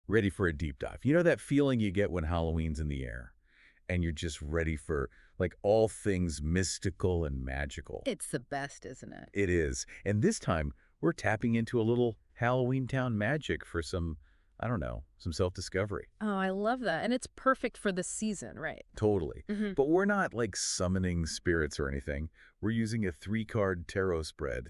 Ready for a deep dive. You know that feeling you get when Halloween's in the air and you're just ready for, like, all things mystical and magical. It's the best, isn't it? It is. And this time, we're tapping into a little Halloweentown magic for some, I don't know, some self-discovery. Oh, I love that. And it's perfect for the season, right? Totally. Hmm. But we're not, like, summoning spirits or anything. We're using a 3-card tarot spread,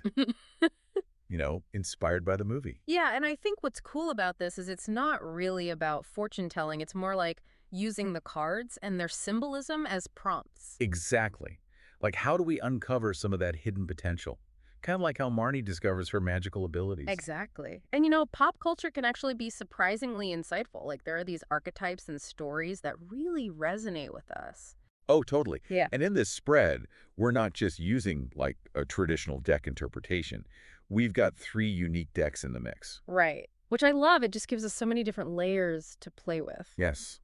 inspired by the movie. Yeah, and I think what's cool about this is it's not really about fortune telling. It's more like using the cards and their symbolism as prompts. Exactly. Like, how do we uncover some of that hidden potential? Kind of like how Marnie discovers her magical abilities. Exactly. And pop culture can actually be surprisingly insightful. Like there are these archetypes and stories that really resonate with us. Oh, totally. Yeah. And in this spread, we're not just using, like, a traditional deck interpretation. We've got 3 unique decks in the mix. Right. Which I love. It just gives us so many different layers to play with. Yes.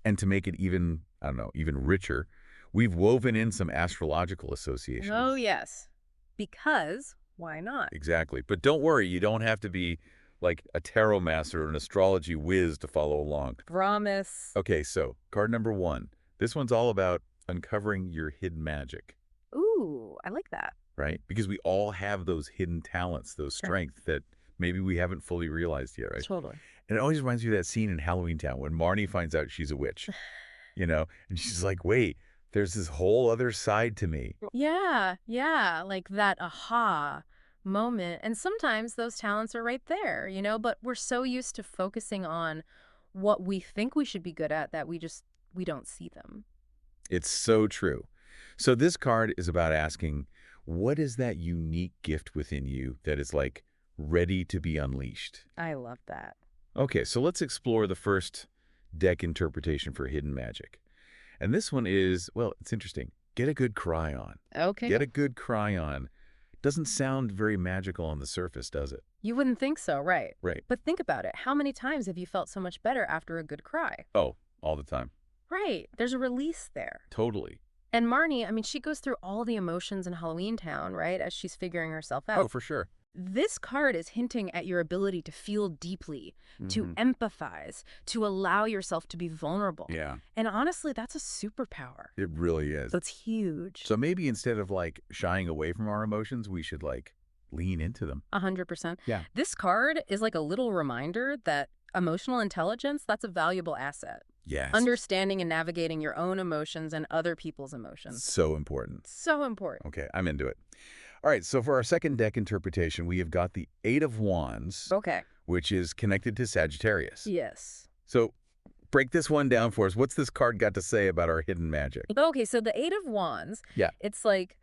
And to make it even, I don't know, even richer, we've woven in some astrological associations. Oh, yes. Because why not? Exactly. But don't worry, you don't have to be like a tarot master or an astrology whiz to follow along. Promise. Okay, so card number 1. This one's all about uncovering your hidden magic, Ooh, I like that. right? Because we all have those hidden talents, those strengths that maybe we haven't fully realized yet, right? Totally. And it always reminds me of that scene in Halloweentown when Marnie finds out she's a witch, and she's like, wait, there's this whole other side to me. Yeah, like that aha moment. And sometimes those talents are right there, but we're so used to focusing on what we think we should be good at that we don't see them. It's so true. So this card is about asking, what is that unique gift within you that is, like, ready to be unleashed? I love that. Okay, so let's explore the first deck interpretation for hidden magic. And this one is, well, it's interesting. Get a good cry on. Okay. Get a good cry on. Doesn't sound very magical on the surface, does it? You wouldn't think so, right? Right. But think about it. How many times have you felt so much better after a good cry? Oh, all the time. Right. There's a release there. Totally. And Marnie, she goes through all the emotions in Halloweentown, right, as she's figuring herself out. Oh, for sure. This card is hinting at your ability to feel deeply, to empathize, to allow yourself to be vulnerable. Yeah, And honestly, that's a superpower. it really is. That's huge. So maybe instead of, like, shying away from our emotions, we should, like, lean into them. 100%. Yeah. This card is like a little reminder that emotional intelligence, that's a valuable asset. Yes. Understanding and navigating your own emotions and other people's emotions. So important. So important. Okay, I'm into it. All right, so for our second deck interpretation, we have got the 8 of Wands, Okay. which is connected to Sagittarius. Yes. So break this one down for us. What's this card got to say about our hidden magic? Okay, so the 8 of Wands, Yeah. it's like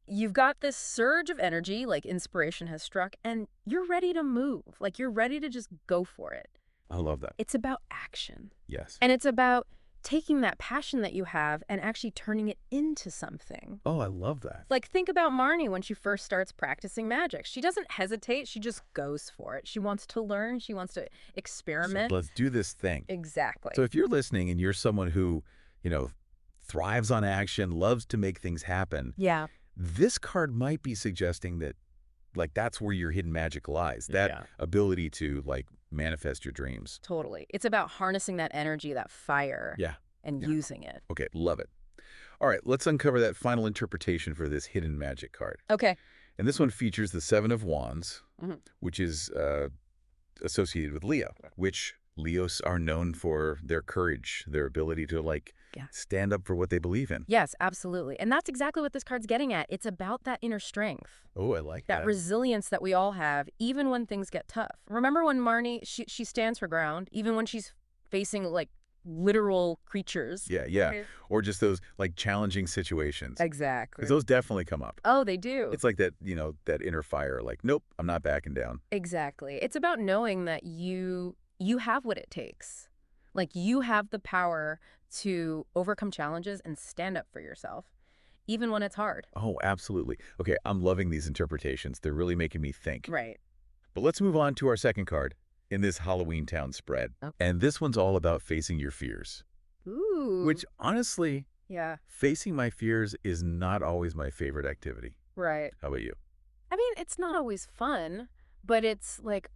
you've got this surge of energy, like inspiration has struck, and you're ready to move. Like you're ready to just go for it. I love that. It's about action. Yes. And it's about taking that passion that you have and actually turning it into something. Oh, I love that. Like, think about Marnie when she first starts practicing magic. She doesn't hesitate. She just goes for it. She wants to learn. She wants to experiment. So let's do this thing. Exactly. So if you're listening and you're someone who, thrives on action, loves to make things happen, Yeah. this card might be suggesting that, like, that's where your hidden magic lies. That ability to, like, manifest your dreams. Totally. It's about harnessing that energy, that fire, Yeah. and using it. Okay, love it. All right, let's uncover that final interpretation for this hidden magic card. Okay. And this one features the 7 of Wands, Mhm. which is associated with Leo, which Leos are known for their courage, their ability to, like, Yeah. stand up for what they believe in. Yes, absolutely. And that's exactly what this card's getting at. It's about that inner strength, Oh, I like that that. resilience that we all have, even when things get tough. Remember when Marnie, she stands her ground, even when she's facing, like, literal creatures. Yeah. Right. Or just those, like, challenging situations. Exactly. Because those definitely come up. Oh, they do. It's like that, that inner fire, like, nope, I'm not backing down. Exactly. It's about knowing that you have what it takes. Like you have the power to overcome challenges and stand up for yourself, even when it's hard. Oh, absolutely. Okay, I'm loving these interpretations. They're really making me think. Right. But let's move on to our second card in this Halloweentown spread. Okay. And this one's all about facing your fears. Ooh. Which, honestly, Yeah. facing my fears is not always my favorite activity. Right. How about you? I mean, it's not always fun, but it's like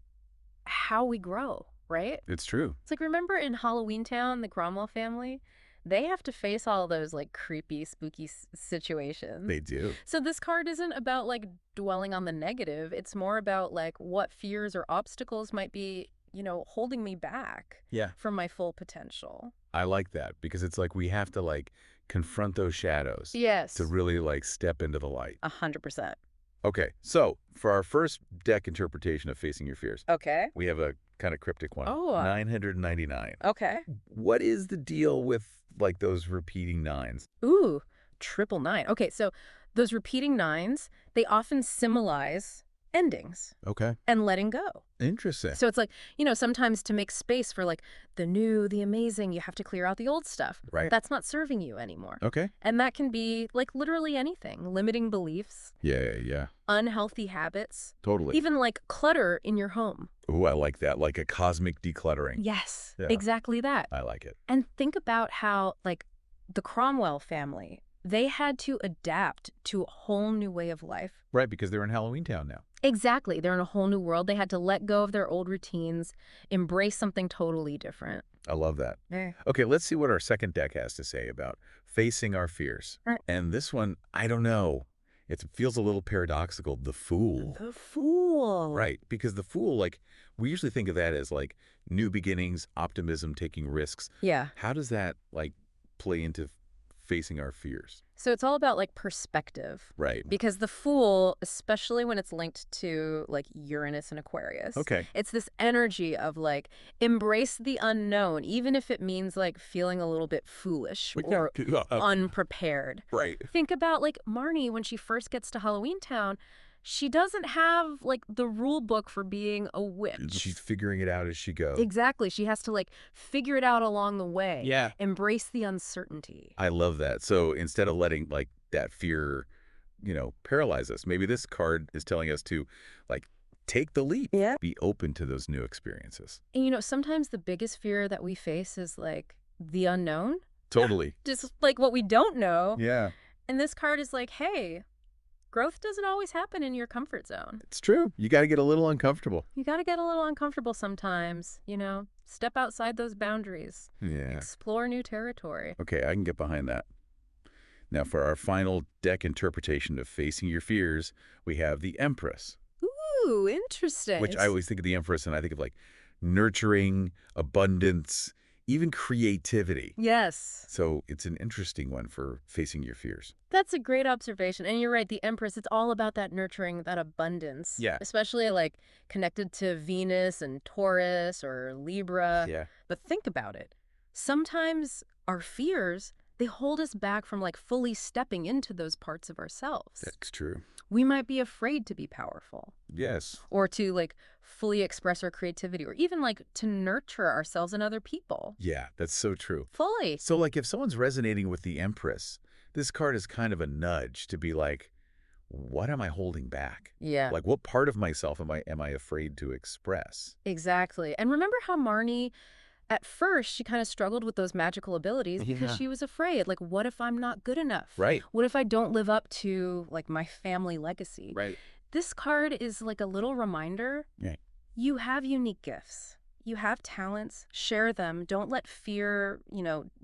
how we grow. right? It's true. It's like, remember in Halloweentown, the Cromwell family? They have to face all those, like, creepy, spooky situations. They do. So this card isn't about, like, dwelling on the negative. It's more about, like, what fears or obstacles might be, holding me back Yeah. from my full potential. I like that because it's like we have to, like, confront those shadows Yes. to really, like, step into the light. 100%. Okay, so for our first deck interpretation of Facing Your Fears, Okay. we have a kind of cryptic one. Oh. 999. Okay. What is the deal with, like, those repeating nines? Ooh, triple nine. Okay, so those repeating nines, they often symbolize endings Okay. and letting go. Interesting. So it's like, sometimes to make space for like the new, the amazing, you have to clear out the old stuff. Right. That's not serving you anymore. Okay. And that can be like literally anything, limiting beliefs, Yeah. unhealthy habits, Totally. even like clutter in your home. Ooh, I like that. Like a cosmic decluttering. Yes, Yeah. exactly that. I like it. And think about how like the Cromwell family, they had to adapt to a whole new way of life. Right, because they're in Halloweentown now. Exactly. They're in a whole new world. They had to let go of their old routines, embrace something totally different. I love that. Yeah. Okay, let's see what our second deck has to say about facing our fears. Right. And this one, I don't know. It feels a little paradoxical. The Fool. The Fool. Right, because the Fool, like, we usually think of that as, like, new beginnings, optimism, taking risks. Yeah. How does that, like, play into facing our fears? So it's all about like perspective. Right. Because the Fool, especially when it's linked to like Uranus and Aquarius. Okay. It's this energy of like embrace the unknown, even if it means like feeling a little bit foolish or unprepared. Right. Think about like Marnie when she first gets to Halloweentown. She doesn't have like the rule book for being a witch. She's figuring it out as she goes. Exactly. She has to like figure it out along the way. Yeah. Embrace the uncertainty. I love that. So instead of letting, like, that fear, paralyze us, maybe this card is telling us to, like, take the leap. Yeah. Be open to those new experiences. And sometimes the biggest fear that we face is like the unknown. Totally. Just like what we don't know. Yeah. And this card is like, hey, growth doesn't always happen in your comfort zone. It's true. You got to get a little uncomfortable. You got to get a little uncomfortable sometimes, Step outside those boundaries. Yeah. Explore new territory. Okay, I can get behind that. Now, for our final deck interpretation of Facing Your Fears, we have the Empress. Ooh, interesting. Which I always think of the Empress and I think of, like, nurturing, abundance, even creativity. Yes. So it's an interesting one for facing your fears. That's a great observation. And you're right, the Empress, it's all about that nurturing, that abundance. Yeah. Especially like connected to Venus and Taurus or Libra. Yeah. But think about it. Sometimes our fears, they hold us back from like fully stepping into those parts of ourselves. That's true. We might be afraid to be powerful. Yes. Or to like fully express our creativity or even like to nurture ourselves and other people. Yeah, that's so true. Fully. So, like, if someone's resonating with the Empress, this card is kind of a nudge to be like, what am I holding back? Yeah. Like, what part of myself am I afraid to express? Exactly. And remember how Marnie, at first, she kind of struggled with those magical abilities because Yeah. she was afraid. Like, what if I'm not good enough? Right. What if I don't live up to, like, my family legacy? Right. This card is like a little reminder. Right. You have unique gifts. You have talents. Share them. Don't let fear,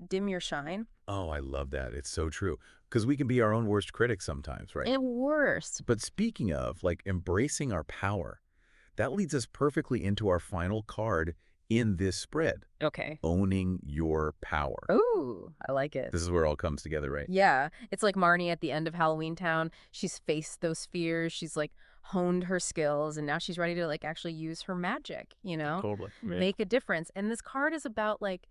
dim your shine. Oh, I love that. It's so true. Because we can be our own worst critics sometimes, right? And worse. But speaking of, like, embracing our power, that leads us perfectly into our final card in this spread. Okay. Owning your power. Ooh, I like it. This is where it all comes together, right? Yeah. It's like Marnie at the end of Halloweentown. She's faced those fears. She's like honed her skills and now she's ready to like actually use her magic, Totally. make a difference. And this card is about like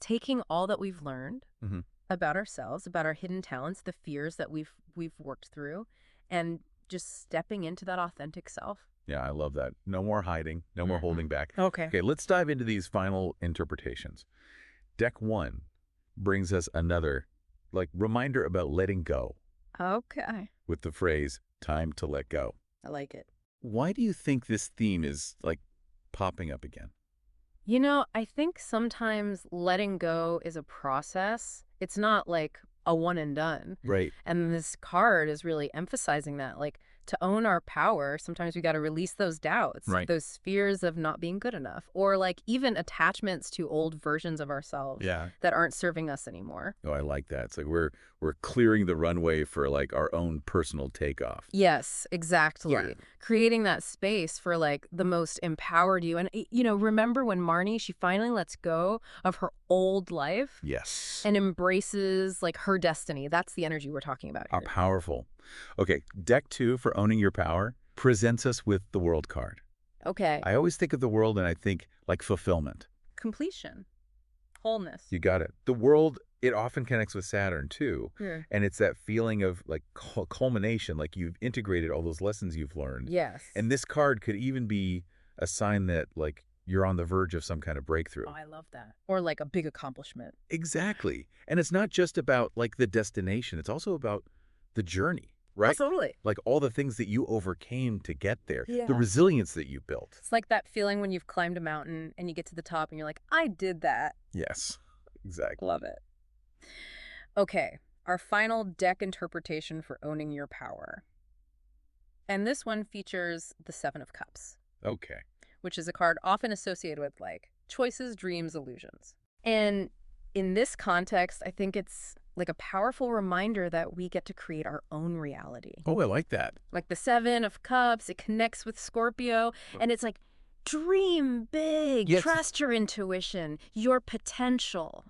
taking all that we've learned Mhm. about ourselves, about our hidden talents, the fears that we've worked through, and just stepping into that authentic self. Yeah, I love that. No more hiding. No more holding back. Okay. Okay, let's dive into these final interpretations. Deck 1 brings us another, like, reminder about letting go Okay. with the phrase, time to let go. I like it. Why do you think this theme is, like, popping up again? I think sometimes letting go is a process. It's not like a one and done. Right. And this card is really emphasizing that. Like, to own our power, sometimes we got to release those doubts, Right. those fears of not being good enough, or like even attachments to old versions of ourselves Yeah. that aren't serving us anymore. Oh, I like that. It's like we're clearing the runway for like our own personal takeoff. Yes, Yeah. exactly. Creating that space for like the most empowered you. And, remember when Marnie, she finally lets go of her old life Yes. and embraces like her destiny. That's the energy we're talking about How here. powerful. Okay, deck 2 for owning your power presents us with the world card. Okay. I always think of the world and I think like fulfillment. Completion, wholeness. You got it. The world, it often connects with Saturn too. Yeah. And it's that feeling of like culmination, like you've integrated all those lessons you've learned. Yes. And this card could even be a sign that like you're on the verge of some kind of breakthrough. Oh, I love that. Or like a big accomplishment. Exactly. And it's not just about like the destination, it's also about the journey, right? Absolutely. Like all the things that you overcame to get there, Yeah. the resilience that you built. It's like that feeling when you've climbed a mountain and you get to the top and you're like, I did that. Yes, exactly. Love it. Okay, our final deck interpretation for owning your power. And this one features the Seven of Cups, Okay. which is a card often associated with like choices, dreams, illusions. And in this context, I think it's like a powerful reminder that we get to create our own reality. Oh, I like that. Like the Seven of Cups, it connects with Scorpio, and it's like dream big, Yes. trust your intuition, your potential,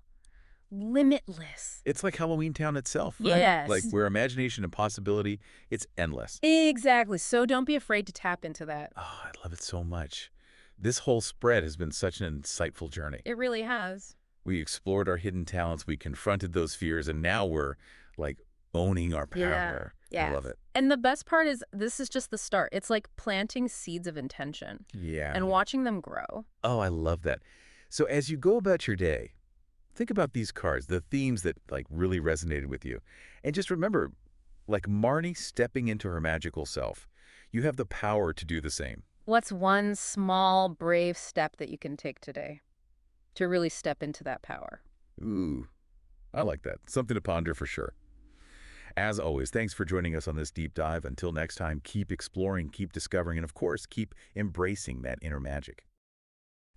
limitless. It's like Halloweentown itself, right? Yes. Like where imagination and possibility, it's endless. Exactly. So don't be afraid to tap into that. Oh, I love it so much. This whole spread has been such an insightful journey. It really has. We explored our hidden talents, we confronted those fears, and now we're like owning our power. I love it. And the best part is this is just the start. It's like planting seeds of intention Yeah. and watching them grow. Oh, I love that. So as you go about your day, think about these cards, the themes that like really resonated with you. And just remember, like Marnie stepping into her magical self, you have the power to do the same. What's one small, brave step that you can take today to really step into that power? Ooh, I like that. Something to ponder for sure. As always, thanks for joining us on this deep dive. Until next time, keep exploring, keep discovering, and of course, keep embracing that inner magic.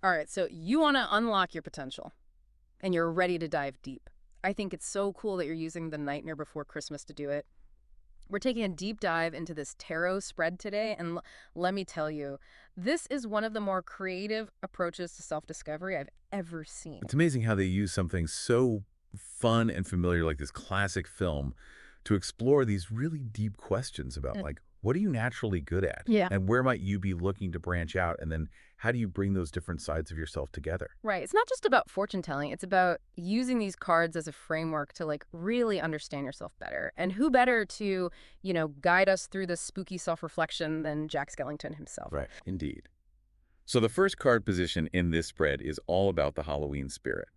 All right, so you want to unlock your potential and you're ready to dive deep. I think it's so cool that you're using the Nightmare Before Christmas to do it. We're taking a deep dive into this tarot spread today, and let me tell you, this is one of the more creative approaches to self-discovery I've ever seen. It's amazing how they use something so fun and familiar like this classic film to explore these really deep questions about like, what are you naturally good at? Yeah. And where might you be looking to branch out? And then how do you bring those different sides of yourself together? Right. It's not just about fortune telling. It's about using these cards as a framework to like really understand yourself better. And who better to, guide us through this spooky self-reflection than Jack Skellington himself. Right. Indeed. So the first card position in this spread is all about the Halloween spirit.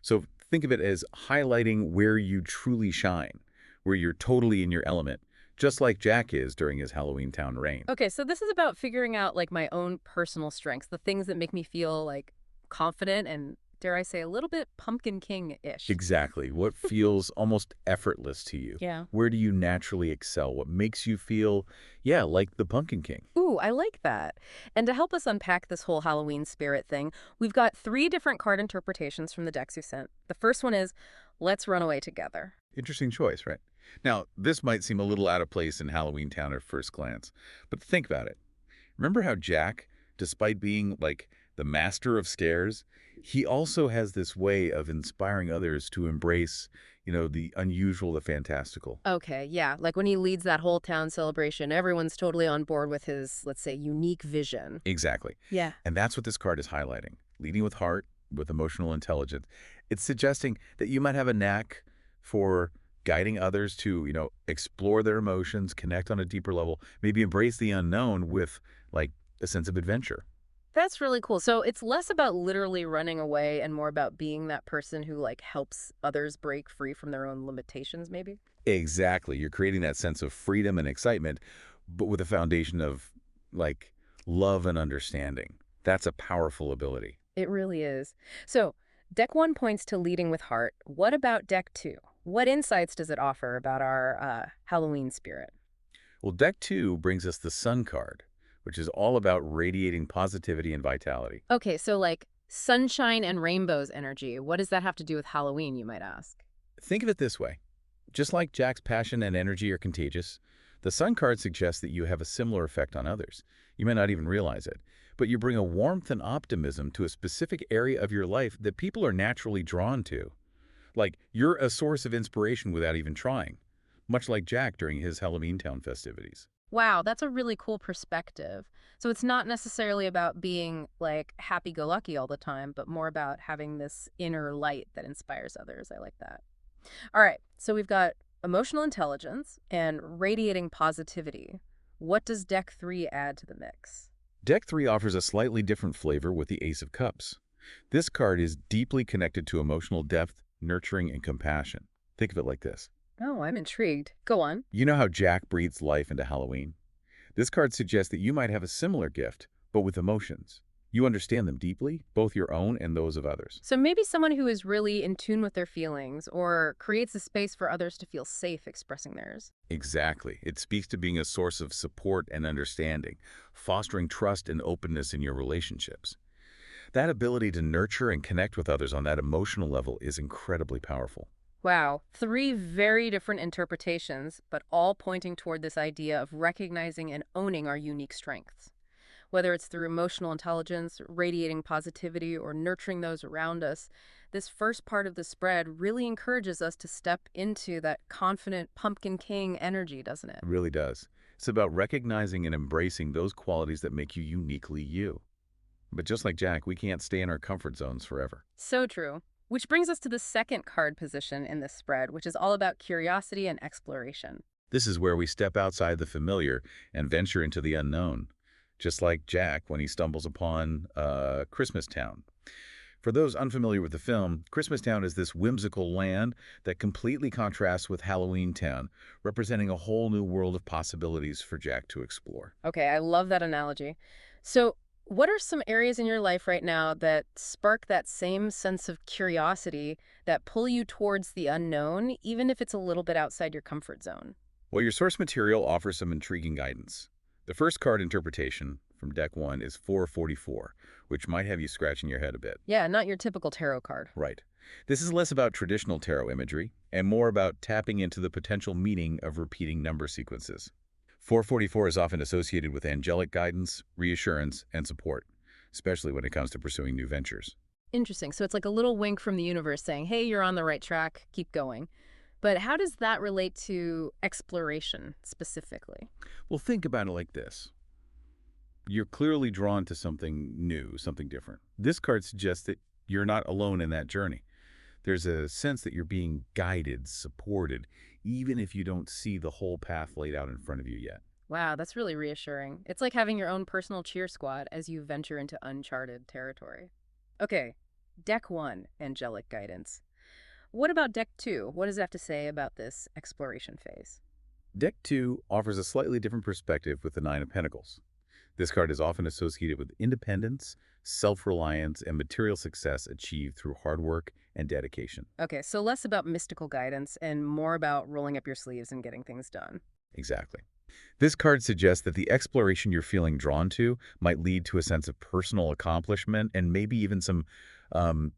So think of it as highlighting where you truly shine, where you're totally in your element, just like Jack is during his Halloweentown reign. Okay, so this is about figuring out like my own personal strengths, the things that make me feel like confident and, dare I say, a little bit Pumpkin King-ish. Exactly. What feels almost effortless to you? Yeah. Where do you naturally excel? What makes you feel, like the Pumpkin King? Ooh, I like that. And to help us unpack this whole Halloween spirit thing, we've got 3 different card interpretations from the decks you sent. The first one is, let's run away together. Interesting choice, right? Now, this might seem a little out of place in Halloweentown at first glance, but think about it. Remember how Jack, despite being like the master of scares, he also has this way of inspiring others to embrace, the unusual, the fantastical. Okay, yeah. Like when he leads that whole town celebration, everyone's totally on board with his, let's say, unique vision. Exactly. Yeah. And that's what this card is highlighting. Leading with heart, with emotional intelligence. It's suggesting that you might have a knack for guiding others to, explore their emotions, connect on a deeper level, maybe embrace the unknown with like a sense of adventure. That's really cool. So it's less about literally running away and more about being that person who like helps others break free from their own limitations, maybe? Exactly. You're creating that sense of freedom and excitement, but with a foundation of like love and understanding. That's a powerful ability. It really is. So deck 1 points to leading with heart. What about deck 2? What insights does it offer about our Halloween spirit? Well, deck 2 brings us the Sun card, which is all about radiating positivity and vitality. Okay, so like sunshine and rainbows energy. What does that have to do with Halloween, you might ask? Think of it this way. Just like Jack's passion and energy are contagious, the Sun card suggests that you have a similar effect on others. You may not even realize it, but you bring a warmth and optimism to a specific area of your life that people are naturally drawn to. Like, you're a source of inspiration without even trying, much like Jack during his Halloweentown festivities. Wow, that's a really cool perspective. So it's not necessarily about being like happy-go-lucky all the time, but more about having this inner light that inspires others. I like that. All right, so we've got emotional intelligence and radiating positivity. What does deck 3 add to the mix? Deck 3 offers a slightly different flavor with the Ace of Cups. This card is deeply connected to emotional depth, nurturing, and compassion. Think of it like this. Oh, I'm intrigued. Go on. You know how Jack breathes life into Halloween? This card suggests that you might have a similar gift, but with emotions. You understand them deeply, both your own and those of others. So maybe someone who is really in tune with their feelings or creates a space for others to feel safe expressing theirs. Exactly. It speaks to being a source of support and understanding, fostering trust and openness in your relationships. That ability to nurture and connect with others on that emotional level is incredibly powerful. Wow, three very different interpretations, but all pointing toward this idea of recognizing and owning our unique strengths. Whether it's through emotional intelligence, radiating positivity, or nurturing those around us, this first part of the spread really encourages us to step into that confident pumpkin king energy, doesn't it? It really does. It's about recognizing and embracing those qualities that make you uniquely you. But just like Jack, we can't stay in our comfort zones forever. So true. Which brings us to the second card position in this spread, which is all about curiosity and exploration. This is where we step outside the familiar and venture into the unknown, just like Jack when he stumbles upon Christmastown. For those unfamiliar with the film, Christmastown is this whimsical land that completely contrasts with Halloweentown, representing a whole new world of possibilities for Jack to explore. Okay, I love that analogy. So, what are some areas in your life right now that spark that same sense of curiosity that pull you towards the unknown, even if it's a little bit outside your comfort zone? Well, your source material offers some intriguing guidance. The first card interpretation from deck 1 is 444, which might have you scratching your head a bit. Yeah, not your typical tarot card. Right. This is less about traditional tarot imagery and more about tapping into the potential meaning of repeating number sequences. 444 is often associated with angelic guidance, reassurance, and support, especially when it comes to pursuing new ventures. Interesting. So it's like a little wink from the universe saying, hey, you're on the right track, keep going. But how does that relate to exploration specifically? Well, think about it like this. You're clearly drawn to something new, something different. This card suggests that you're not alone in that journey. There's a sense that you're being guided, supported, even if you don't see the whole path laid out in front of you yet. Wow, that's really reassuring. It's like having your own personal cheer squad as you venture into uncharted territory. Okay, deck 1, angelic guidance. What about deck 2? What does it have to say about this exploration phase? Deck 2 offers a slightly different perspective with the Nine of Pentacles. This card is often associated with independence, self-reliance, and material success achieved through hard work and dedication. Okay, so less about mystical guidance and more about rolling up your sleeves and getting things done. Exactly. This card suggests that the exploration you're feeling drawn to might lead to a sense of personal accomplishment and maybe even some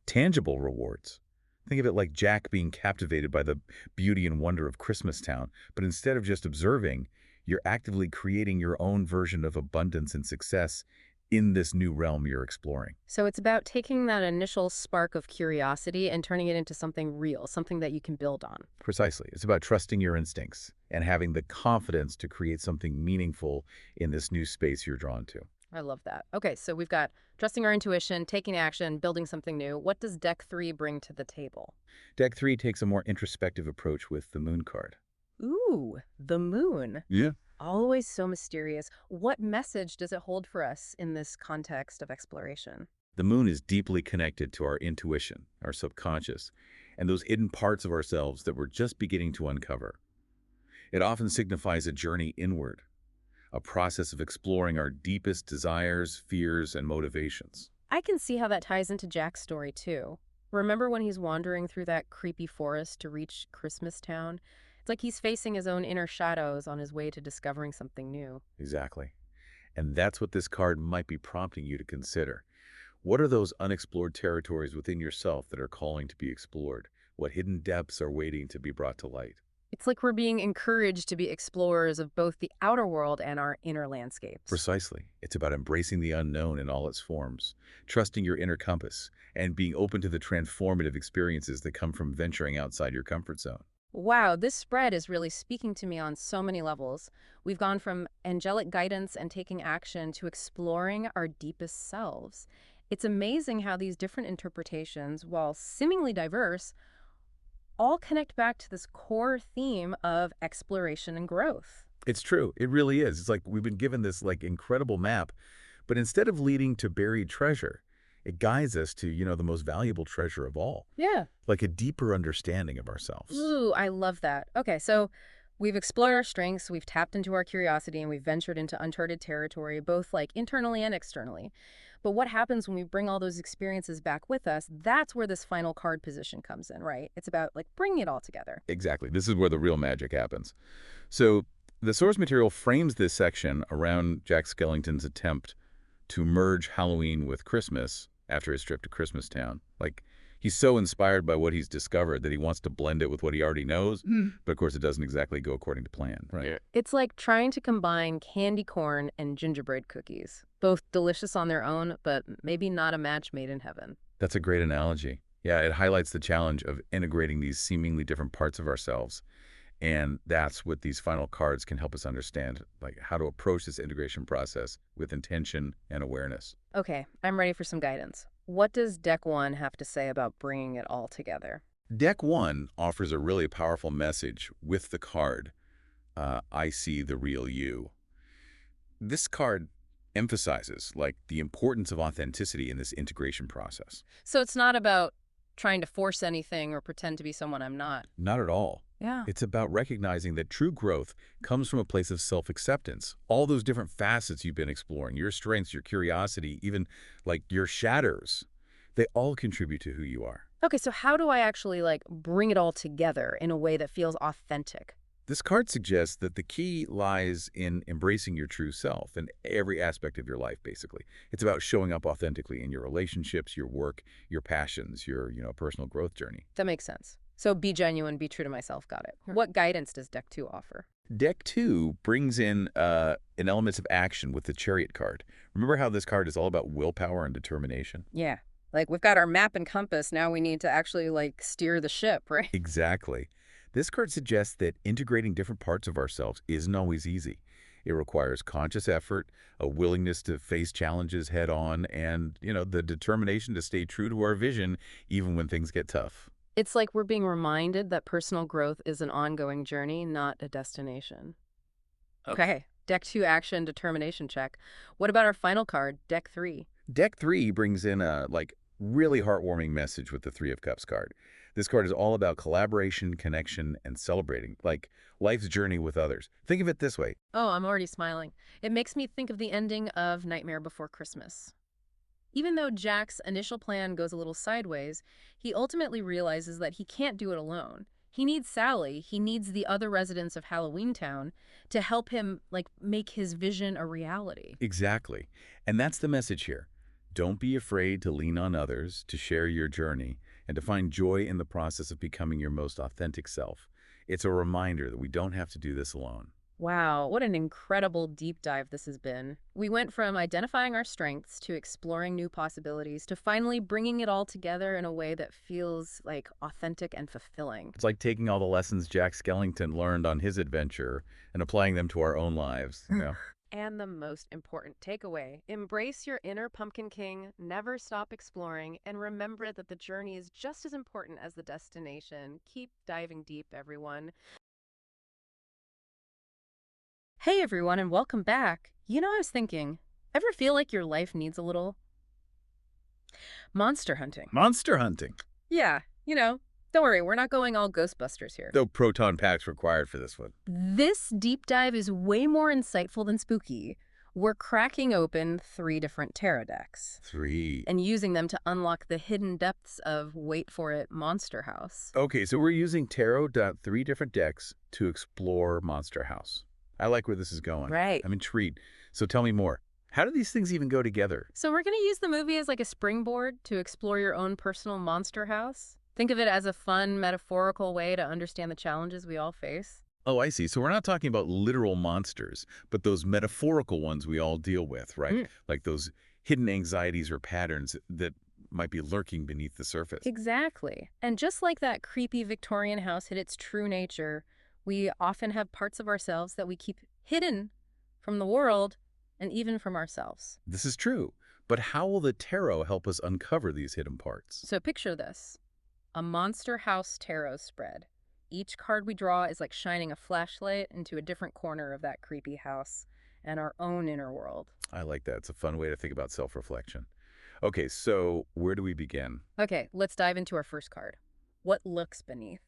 tangible rewards. Think of it like Jack being captivated by the beauty and wonder of Christmastown, but instead of just observing, you're actively creating your own version of abundance and success in this new realm you're exploring. So it's about taking that initial spark of curiosity and turning it into something real, something that you can build on. Precisely. It's about trusting your instincts and having the confidence to create something meaningful in this new space you're drawn to. I love that. Okay, so we've got trusting our intuition, taking action, building something new. What does deck 3 bring to the table? Deck 3 takes a more introspective approach with the Moon card. Ooh, the moon. Yeah. Always so mysterious. What message does it hold for us in this context of exploration? The moon is deeply connected to our intuition, our subconscious, and those hidden parts of ourselves that we're just beginning to uncover. It often signifies a journey inward, a process of exploring our deepest desires, fears, and motivations. I can see how that ties into Jack's story, too. Remember when he's wandering through that creepy forest to reach Christmastown? It's like he's facing his own inner shadows on his way to discovering something new. Exactly. And that's what this card might be prompting you to consider. What are those unexplored territories within yourself that are calling to be explored? What hidden depths are waiting to be brought to light? It's like we're being encouraged to be explorers of both the outer world and our inner landscapes. Precisely. It's about embracing the unknown in all its forms, trusting your inner compass, and being open to the transformative experiences that come from venturing outside your comfort zone. Wow, this spread is really speaking to me on so many levels. We've gone from angelic guidance and taking action to exploring our deepest selves. It's amazing how these different interpretations, while seemingly diverse, all connect back to this core theme of exploration and growth. It's true. It really is. It's like we've been given this incredible map, but instead of leading to buried treasure, it guides us to, the most valuable treasure of all, Yeah. like a deeper understanding of ourselves. Ooh, I love that. Okay, so we've explored our strengths, we've tapped into our curiosity, and we've ventured into uncharted territory, both like internally and externally. But what happens when we bring all those experiences back with us? That's where this final card position comes in, right? It's about like bringing it all together. Exactly. This is where the real magic happens. So the source material frames this section around Jack Skellington's attempt to merge Halloween with Christmas after his trip to Christmastown. Like, he's so inspired by what he's discovered that he wants to blend it with what he already knows, but of course it doesn't exactly go according to plan, right? Yeah. It's like trying to combine candy corn and gingerbread cookies. Both delicious on their own, but maybe not a match made in heaven. That's a great analogy. Yeah, it highlights the challenge of integrating these seemingly different parts of ourselves. And that's what these final cards can help us understand, like how to approach this integration process with intention and awareness. Okay, I'm ready for some guidance. What does deck one have to say about bringing it all together? Deck 1 offers a really powerful message with the card, I see the real you. This card emphasizes the importance of authenticity in this integration process. So it's not about trying to force anything or pretend to be someone I'm not. Not at all. Yeah. It's about recognizing that true growth comes from a place of self-acceptance. All those different facets you've been exploring, your strengths, your curiosity, even your shadows, they all contribute to who you are. Okay, so how do I actually bring it all together in a way that feels authentic? This card suggests that the key lies in embracing your true self in every aspect of your life, basically. It's about showing up authentically in your relationships, your work, your passions, your, personal growth journey. That makes sense. So be genuine, be true to myself. Got it. What guidance does deck two offer? Deck 2 brings in an elements of action with the Chariot card. Remember how this card is all about willpower and determination? Yeah. We've got our map and compass. Now we need to actually steer the ship, right? Exactly. This card suggests that integrating different parts of ourselves isn't always easy. It requires conscious effort, a willingness to face challenges head on, and, the determination to stay true to our vision even when things get tough. It's like we're being reminded that personal growth is an ongoing journey, not a destination. Okay. Deck 2 action determination check. What about our final card, deck 3? Deck 3 brings in a really heartwarming message with the Three of Cups card. This card is all about collaboration, connection, and celebrating, life's journey with others. Think of it this way. Oh, I'm already smiling. It makes me think of the ending of Nightmare Before Christmas. Even though Jack's initial plan goes a little sideways, he ultimately realizes that he can't do it alone. He needs Sally, he needs the other residents of Halloweentown to help him make his vision a reality. Exactly. And that's the message here. Don't be afraid to lean on others, to share your journey, and to find joy in the process of becoming your most authentic self. It's a reminder that we don't have to do this alone. Wow, what an incredible deep dive this has been. We went from identifying our strengths to exploring new possibilities to finally bringing it all together in a way that feels authentic and fulfilling. It's like taking all the lessons Jack Skellington learned on his adventure and applying them to our own lives. And the most important takeaway, embrace your inner pumpkin king, never stop exploring, and remember that the journey is just as important as the destination. Keep diving deep, everyone. Hey everyone, and welcome back. I was thinking, ever feel like your life needs a little monster hunting? Monster hunting. Yeah, don't worry, we're not going all Ghostbusters here. No proton packs required for this one. This deep dive is way more insightful than spooky. We're cracking open 3 different tarot decks 3. and using them to unlock the hidden depths of, wait for it, Monster House. Okay, so we're using tarot.3 different decks to explore Monster House. I like where this is going. Right. I'm intrigued. So tell me more. How do these things even go together? So we're going to use the movie as like a springboard to explore your own personal monster house. Think of it as a fun, metaphorical way to understand the challenges we all face. Oh, I see. So we're not talking about literal monsters, but those metaphorical ones we all deal with, right? Mm. Like those hidden anxieties or patterns that might be lurking beneath the surface. Exactly. And just like that creepy Victorian house hid its true nature, we often have parts of ourselves that we keep hidden from the world and even from ourselves. This is true. But how will the tarot help us uncover these hidden parts? So picture this. A Monster House tarot spread. Each card we draw is like shining a flashlight into a different corner of that creepy house and our own inner world. I like that. It's a fun way to think about self-reflection. Okay, so where do we begin? Okay, let's dive into our first card. What looks beneath?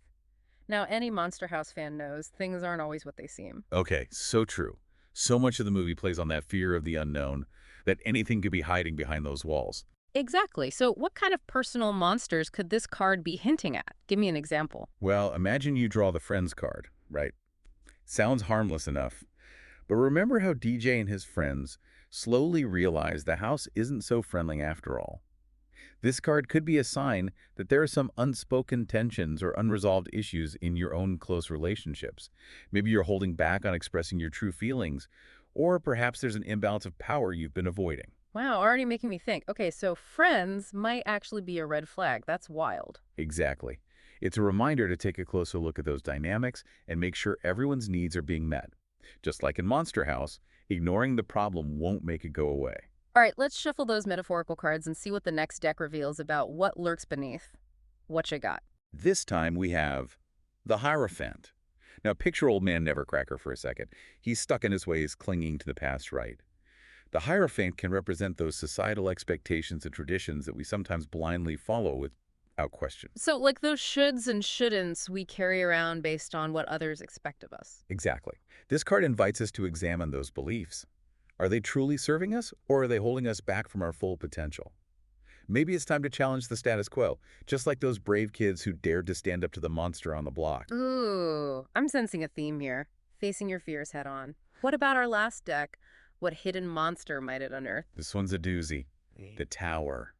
Now, any Monster House fan knows things aren't always what they seem. Okay, so true. So much of the movie plays on that fear of the unknown, that anything could be hiding behind those walls. Exactly. So what kind of personal monsters could this card be hinting at? Give me an example. Well, imagine you draw the friends card, right? Sounds harmless enough. But remember how DJ and his friends slowly realize the house isn't so friendly after all. This card could be a sign that there are some unspoken tensions or unresolved issues in your own close relationships. Maybe you're holding back on expressing your true feelings, or perhaps there's an imbalance of power you've been avoiding. Wow, already making me think. Okay, so friends might actually be a red flag. That's wild. Exactly. It's a reminder to take a closer look at those dynamics and make sure everyone's needs are being met. Just like in Monster House, ignoring the problem won't make it go away. All right, let's shuffle those metaphorical cards and see what the next deck reveals about what lurks beneath. What you got? This time we have the Hierophant. Now picture old man Nevercracker for a second. He's stuck in his ways, clinging to the past right. The Hierophant can represent those societal expectations and traditions that we sometimes blindly follow without question. So, like those shoulds and shouldn'ts we carry around based on what others expect of us. Exactly. This card invites us to examine those beliefs. Are they truly serving us, or are they holding us back from our full potential? Maybe it's time to challenge the status quo, just like those brave kids who dared to stand up to the monster on the block. Ooh, I'm sensing a theme here. Facing your fears head on. What about our last deck? What hidden monster might it unearth? This one's a doozy. The Tower.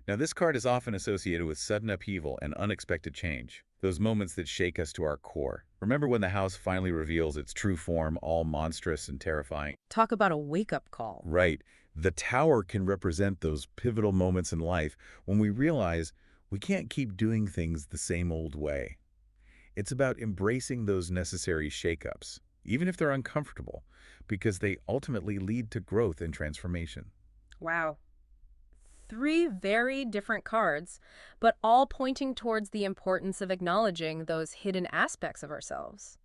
Now, this card is often associated with sudden upheaval and unexpected change, those moments that shake us to our core. Remember when the house finally reveals its true form, all monstrous and terrifying? Talk about a wake-up call. Right. The Tower can represent those pivotal moments in life when we realize we can't keep doing things the same old way. It's about embracing those necessary shakeups, even if they're uncomfortable, because they ultimately lead to growth and transformation. Wow. 3 very different cards, but all pointing towards the importance of acknowledging those hidden aspects of ourselves.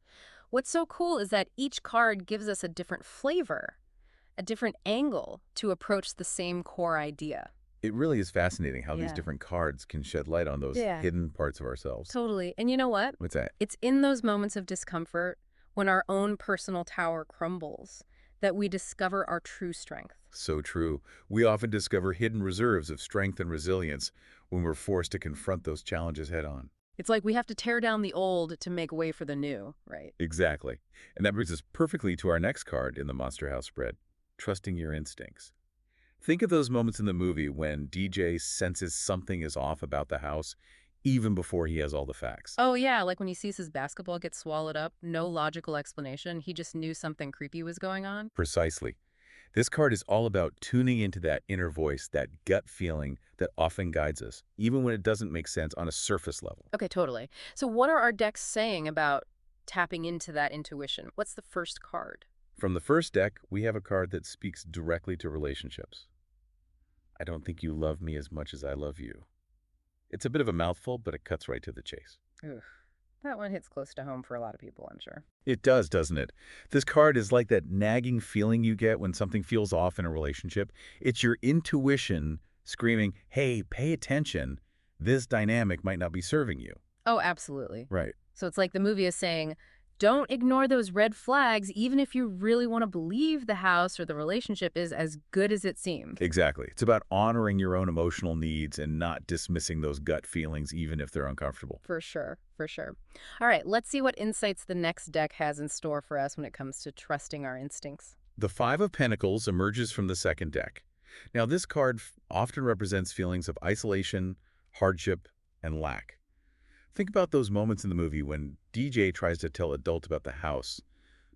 What's so cool is that each card gives us a different flavor, a different angle to approach the same core idea. It really is fascinating how these Yeah. different cards can shed light on those Yeah. hidden parts of ourselves. Totally. And you know what? What's that? It's in those moments of discomfort, when our own personal tower crumbles, that we discover our true strength. So true. We often discover hidden reserves of strength and resilience when we're forced to confront those challenges head on. It's like we have to tear down the old to make way for the new, right? Exactly. And that brings us perfectly to our next card in the Monster House spread, trusting your instincts. Think of those moments in the movie when DJ senses something is off about the house, even before he has all the facts. Oh, yeah, like when he sees his basketball get swallowed up, no logical explanation. He just knew something creepy was going on. Precisely. This card is all about tuning into that inner voice, that gut feeling that often guides us, even when it doesn't make sense on a surface level. Okay, totally. So what are our decks saying about tapping into that intuition? What's the first card? From the first deck, we have a card that speaks directly to relationships. I don't think you love me as much as I love you. It's a bit of a mouthful, but it cuts right to the chase. Ugh, that one hits close to home for a lot of people, I'm sure. It does, doesn't it? This card is like that nagging feeling you get when something feels off in a relationship. It's your intuition screaming, hey, pay attention. This dynamic might not be serving you. Oh, absolutely. Right. So it's like the movie is saying, Don't ignore those red flags, even if you really want to believe the house or the relationship is as good as it seems. Exactly. It's about honoring your own emotional needs and not dismissing those gut feelings, even if they're uncomfortable. For sure, for sure. All right, let's see what insights the next deck has in store for us when it comes to trusting our instincts. The Five of Pentacles emerges from the second deck. Now, this card often represents feelings of isolation, hardship, and lack. Think about those moments in the movie when DJ tries to tell adult about the house,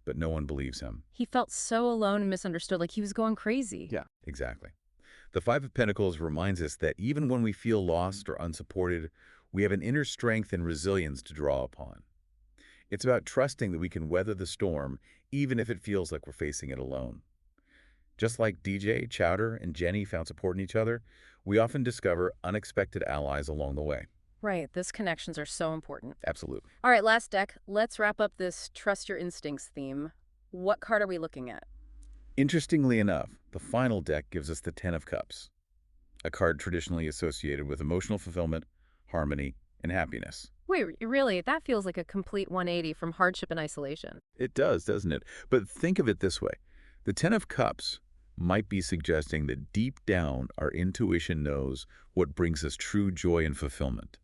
but no one believes him. He felt so alone and misunderstood, like he was going crazy. Yeah, exactly. The Five of Pentacles reminds us that even when we feel lost or unsupported, we have an inner strength and resilience to draw upon. It's about trusting that we can weather the storm, even if it feels like we're facing it alone. Just like DJ, Chowder, and Jenny found support in each other, we often discover unexpected allies along the way. Right, those connections are so important. Absolutely. All right, last deck. Let's wrap up this trust your instincts theme. What card are we looking at? Interestingly enough, the final deck gives us the Ten of Cups, a card traditionally associated with emotional fulfillment, harmony, and happiness. Wait, really? That feels like a complete 180 from hardship and isolation. It does, doesn't it? But think of it this way. The Ten of Cups might be suggesting that deep down our intuition knows what brings us true joy and fulfillment.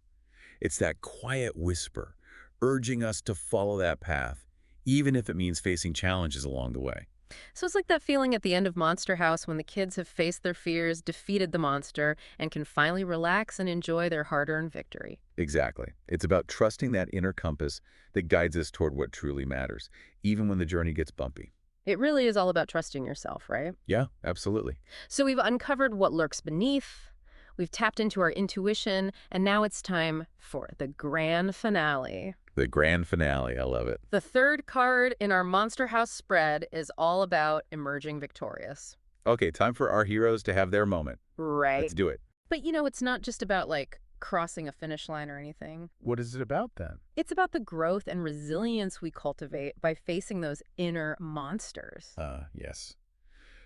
It's that quiet whisper urging us to follow that path, even if it means facing challenges along the way. So it's like that feeling at the end of Monster House when the kids have faced their fears, defeated the monster, and can finally relax and enjoy their hard-earned victory. Exactly. It's about trusting that inner compass that guides us toward what truly matters, even when the journey gets bumpy. It really is all about trusting yourself, right? Yeah, absolutely. So we've uncovered what lurks beneath, we've tapped into our intuition, and now it's time for the grand finale. The grand finale. I love it. The third card in our Monster House spread is all about emerging victorious. Okay, time for our heroes to have their moment. Right. Let's do it. But it's not just about, like, crossing a finish line or anything. What is it about then? It's about the growth and resilience we cultivate by facing those inner monsters. Yes.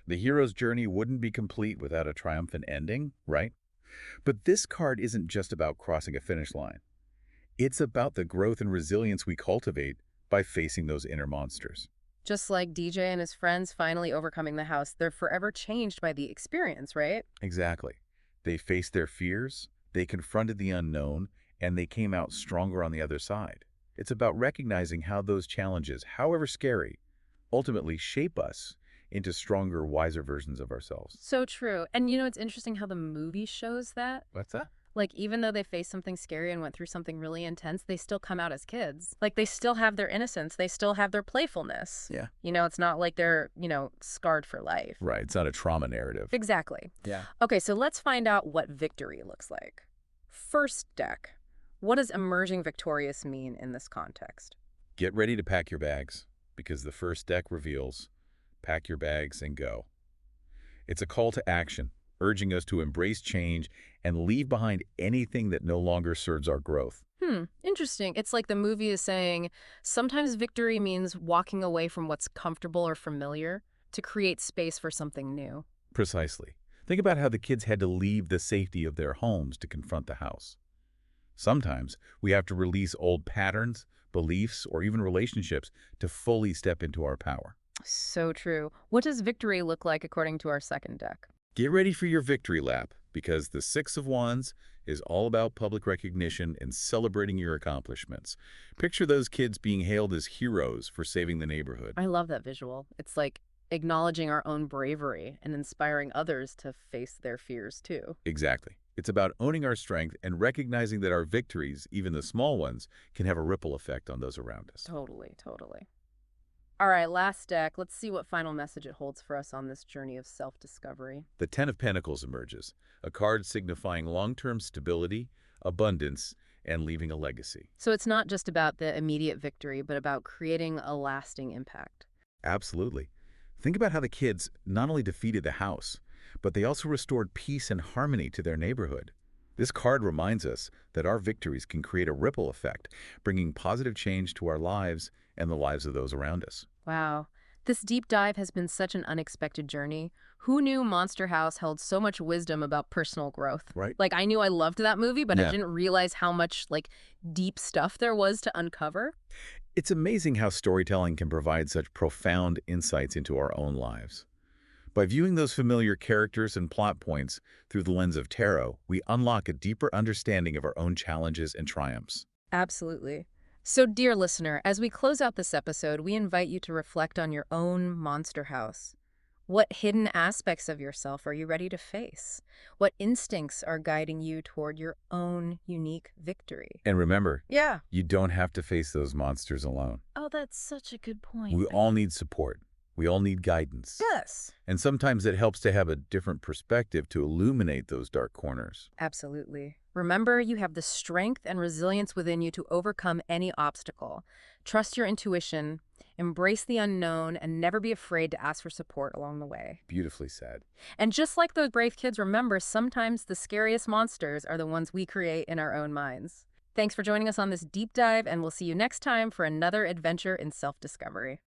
The hero's journey wouldn't be complete without a triumphant ending, right? But this card isn't just about crossing a finish line. It's about the growth and resilience we cultivate by facing those inner monsters. Just like DJ and his friends finally overcoming the house, they're forever changed by the experience, right? Exactly. They faced their fears, they confronted the unknown, and they came out stronger on the other side. It's about recognizing how those challenges, however scary, ultimately shape us into stronger, wiser versions of ourselves. So true. And it's interesting how the movie shows that. What's that? Like, even though they faced something scary and went through something really intense, they still come out as kids. Like, they still have their innocence. They still have their playfulness. Yeah. It's not like they're, scarred for life. Right. It's not a trauma narrative. Exactly. Yeah. Okay, so let's find out what victory looks like. First deck. What does emerging victorious mean in this context? Get ready to pack your bags, because the first deck reveals, pack your bags and go. It's a call to action, urging us to embrace change and leave behind anything that no longer serves our growth. Interesting. It's like the movie is saying, sometimes victory means walking away from what's comfortable or familiar to create space for something new. Precisely. Think about how the kids had to leave the safety of their homes to confront the house. Sometimes we have to release old patterns, beliefs, or even relationships to fully step into our power. So true. What does victory look like according to our second deck? Get ready for your victory lap, because the Six of Wands is all about public recognition and celebrating your accomplishments. Picture those kids being hailed as heroes for saving the neighborhood. I love that visual. It's like acknowledging our own bravery and inspiring others to face their fears too. Exactly. It's about owning our strength and recognizing that our victories, even the small ones, can have a ripple effect on those around us. Totally, totally. All right, last deck. Let's see what final message it holds for us on this journey of self-discovery. The Ten of Pentacles emerges, a card signifying long-term stability, abundance, and leaving a legacy. So it's not just about the immediate victory, but about creating a lasting impact. Absolutely. Think about how the kids not only defeated the house, but they also restored peace and harmony to their neighborhood. This card reminds us that our victories can create a ripple effect, bringing positive change to our lives and the lives of those around us. Wow. This deep dive has been such an unexpected journey. Who knew Monster House held so much wisdom about personal growth? Right. Like, I knew I loved that movie, but I Yeah. didn't realize how much, deep stuff there was to uncover. It's amazing how storytelling can provide such profound insights into our own lives. By viewing those familiar characters and plot points through the lens of tarot, we unlock a deeper understanding of our own challenges and triumphs. Absolutely. So, dear listener, as we close out this episode, we invite you to reflect on your own monster house. What hidden aspects of yourself are you ready to face? What instincts are guiding you toward your own unique victory? And remember, Yeah. you don't have to face those monsters alone. Oh, that's such a good point. We all need support. We all need guidance. Yes. And sometimes it helps to have a different perspective to illuminate those dark corners. Absolutely. Remember, you have the strength and resilience within you to overcome any obstacle. Trust your intuition, embrace the unknown, and never be afraid to ask for support along the way. Beautifully said. And just like those brave kids, remember, sometimes the scariest monsters are the ones we create in our own minds. Thanks for joining us on this deep dive, and we'll see you next time for another adventure in self-discovery.